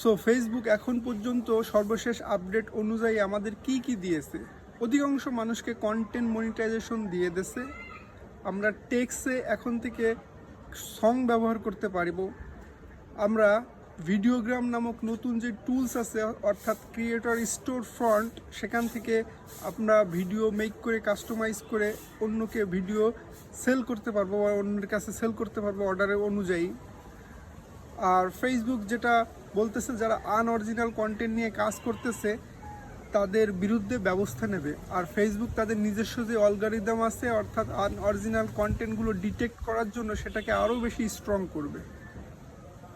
So Facebook এখন পর্যন্ত সর্বশেষ আপডেট অনুযায়ী আমাদের কি দিয়েছে? অধিকাংশ মানুষকে কন্টেন্ট মনিটাইজেশন দিয়ে দিয়েছে। আমরা টেক্সে এখন থেকে সং ব্যবহার করতে পারবো। আমরা ভিডিওগ্রাম নামক নতুন যে টুলস আছে, অর্থাৎ ক্রিয়েটর স্টোর ফ্রন্ট, সেখান থেকে আমরা ভিডিও মেক করে কাস্টমাইজ করে অন্যকে ভিডিও সেল করতে পারবো বা অন্যের কাছে সেল করতে পারবো অর্ডারের অনুযায়ী। আর ফেসবুক যেটা বলতেছে, যারা আনঅরিজিনাল কন্টেন্ট নিয়ে কাজ করতেছে তাদের বিরুদ্ধে ব্যবস্থা নেবে। আর ফেসবুক তাদের নিজস্ব যে অ্যালগরিদম আছে, অর্থাৎ আনঅরিজিনাল কন্টেন্টগুলো ডিটেক্ট করার জন্য সেটাকে আরও বেশি স্ট্রং করবে।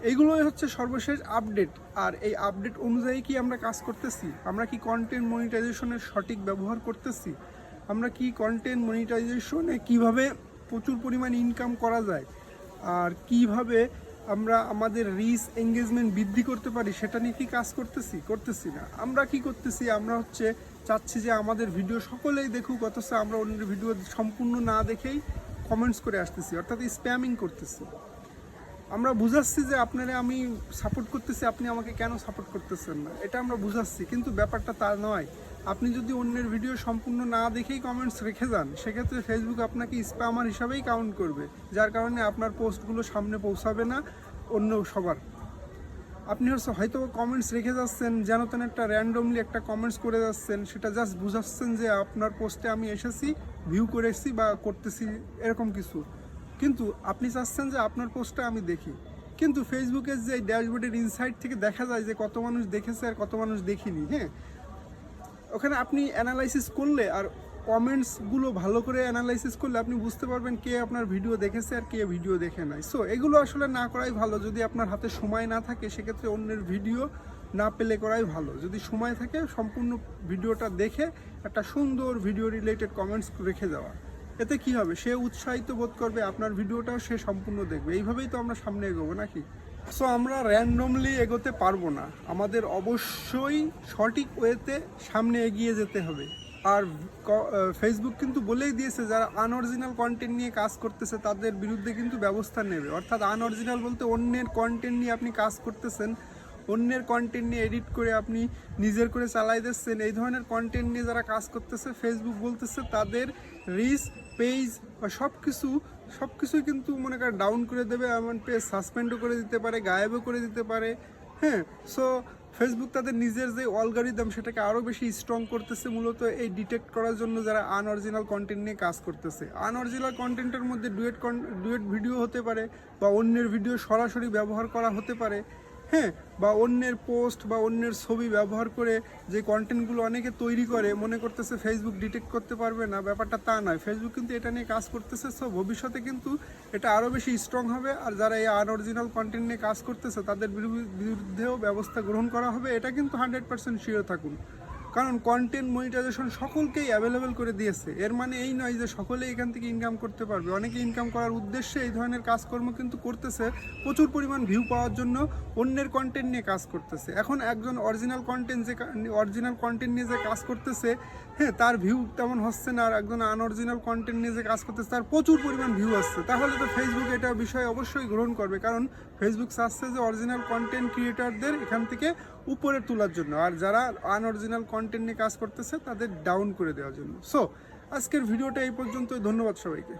এইগুলোই হচ্ছে সর্বশেষ আপডেট। আর এই আপডেট অনুযায়ী কি আমরা কাজ করতেছি? আমরা কি কন্টেন্ট মনিটাইজেশনের সঠিক ব্যবহার করতেছি? আমরা কি কন্টেন্ট মনিটাইজেশনে কিভাবে প্রচুর পরিমাণ ইনকাম করা যায় আর কিভাবে আমরা আমাদের রিচ এঙ্গেজমেন্ট বৃদ্ধি করতে পারি সেটা নিয়ে কি কাজ করতেছি না। আমরা কি করতেছি? আমরা চাচ্ছি যে আমাদের ভিডিও সকলেই দেখুক, অথচ আমরা অন্যের ভিডিও সম্পূর্ণ না দেখেই কমেন্টস করে আসতেছি, অর্থাৎ স্প্যামিং করতেছি। আমরা বুঝাচ্ছি যে আপনারা আমি সাপোর্ট করতেছি, আপনি আমাকে কেন সাপোর্ট করতেছেন না, এটা আমরা বুঝাচ্ছি, কিন্তু ব্যাপারটা তা নয়। আপনি যদি অন্যের ভিডিও সম্পূর্ণ না দেখেই কমেন্টস রেখে যান, সেক্ষেত্রে ফেসবুক আপনাকে স্প্যামার হিসাবেই কাউন্ট করবে, যার কারণে আপনার পোস্টগুলো সামনে পৌঁছাবে না অন্য সবার। আপনি হয়তো কমেন্টস রেখে যাচ্ছেন, যেন তেন একটা র্যান্ডমলি একটা কমেন্টস করে যাচ্ছেন, সেটা জাস্ট বুঝাচ্ছেন যে আপনার পোস্টে আমি এসেছি, ভিউ করেছি বা করতেছি, এরকম কিছু। কিন্তু আপনি চাচ্ছেন যে আপনার পোস্টটা আমি দেখি। কিন্তু ফেসবুকের যে ড্যাশবোর্ডের ইনসাইট থেকে দেখা যায় যে কত মানুষ দেখেছে আর কত মানুষ দেখিনি। হ্যাঁ, ওখানে আপনি অ্যানালাইসিস করলে আর কমেন্টসগুলো ভালো করে অ্যানালাইসিস করলে আপনি বুঝতে পারবেন কে আপনার ভিডিও দেখেছে আর কে ভিডিও দেখে নাই। সো এগুলো আসলে না করাই ভালো। যদি আপনার হাতে সময় না থাকে, সেক্ষেত্রে অন্যের ভিডিও না পেলে করাই ভালো। যদি সময় থাকে, সম্পূর্ণ ভিডিওটা দেখে একটা সুন্দর ভিডিও রিলেটেড কমেন্টস রেখে যাওয়া। এতে কি হবে? সে উৎসাহিত বোধ করবে, আপনার ভিডিওটাও সে সম্পূর্ণ দেখবে। এইভাবেই তো আমরা সামনে এগোবো, নাকি? সো আমরা র্যান্ডমলি এগোতে পারবো না, আমাদের অবশ্যই সঠিক ওয়েতে সামনে এগিয়ে যেতে হবে। আর ফেসবুক কিন্তু বলেই দিয়েছে, যারা আনঅরিজিনাল কন্টেন্ট নিয়ে কাজ করতেছে তাদের বিরুদ্ধে কিন্তু ব্যবস্থা নেবে। অর্থাৎ আনঅরিজিনাল বলতে অন্যের কন্টেন্ট নিয়ে আপনি কাজ করতেছেন, অন্যের কন্টেন্ট নিয়ে এডিট করে আপনি নিজের করে চালাই দিচ্ছেন, এই ধরনের কন্টেন্ট নিয়ে যারা কাজ করতেছে, ফেসবুক বলতেছে তাদের রিচ, পেজ বা সব কিছুই কিন্তু মনে করেন ডাউন করে দেবে, এমন পেজ সাসপেন্ডও করে দিতে পারে, গায়েবও করে দিতে পারে। হ্যাঁ, সো ফেসবুক তাদের নিজের যে অ্যালগরিদম সেটাকে আরও বেশি স্ট্রং করতেছে, মূলত এই ডিটেক্ট করার জন্য যারা আনঅরিজিনাল কন্টেন্ট নিয়ে কাজ করতেছে। আনঅরিজিনাল কন্টেন্টের মধ্যে ডুয়েট ভিডিও হতে পারে, বা অন্যের ভিডিও সরাসরি ব্যবহার করা হতে পারে। হ্যাঁ, বা অন্যের পোস্ট বা অন্যের ছবি ব্যবহার করে যে কন্টেন্টগুলো অনেকে তৈরি করে, মনে করতেছে ফেসবুক ডিটেক্ট করতে পারবে না। ব্যাপারটা তা নয়, ফেসবুক কিন্তু এটা নিয়ে কাজ করতেছে। সো ভবিষ্যতে কিন্তু এটা আরও বেশি স্ট্রং হবে। আর যারা এই আনঅরিজিনাল কন্টেন্ট নিয়ে কাজ করতেছে তাদের বিরুদ্ধেও ব্যবস্থা গ্রহণ করা হবে, এটা কিন্তু 100% শিওর থাকুন। কারণ কন্টেন্ট মনিটাইজেশন সকলকেই অ্যাভেলেবেল করে দিয়েছে। এর মানে এই নয় যে সকলেই এখান থেকে ইনকাম করতে পারবে। অনেকে ইনকাম করার উদ্দেশ্যে এই ধরনের কাজকর্ম কিন্তু করতেছে, প্রচুর পরিমাণ ভিউ পাওয়ার জন্য অন্যের কন্টেন্ট নিয়ে কাজ করতেছে। এখন একজন অরিজিনাল কন্টেন্ট নিয়ে যে কাজ করতেছে, হ্যাঁ, তার ভিউ তেমন হচ্ছে না, আর একজন আনঅরিজিনাল কন্টেন্ট নিয়ে যে কাজ করতেছে তার প্রচুর পরিমাণ ভিউ আসছে। তাহলে তো ফেসবুক এটা বিষয় অবশ্যই গ্রহণ করবে, কারণ ফেসবুক চাচ্ছে যে অরিজিনাল কন্টেন্ট ক্রিয়েটরদের এখান থেকে উপরে তোলার জন্য, আর যারা আনঅরিজিনাল কন্টেন্ট নিয়ে কাজ করতেছে তাদের ডাউন করে দেওয়ার জন্য। সো আজকের ভিডিওটা এই পর্যন্তই। ধন্যবাদ সবাইকে।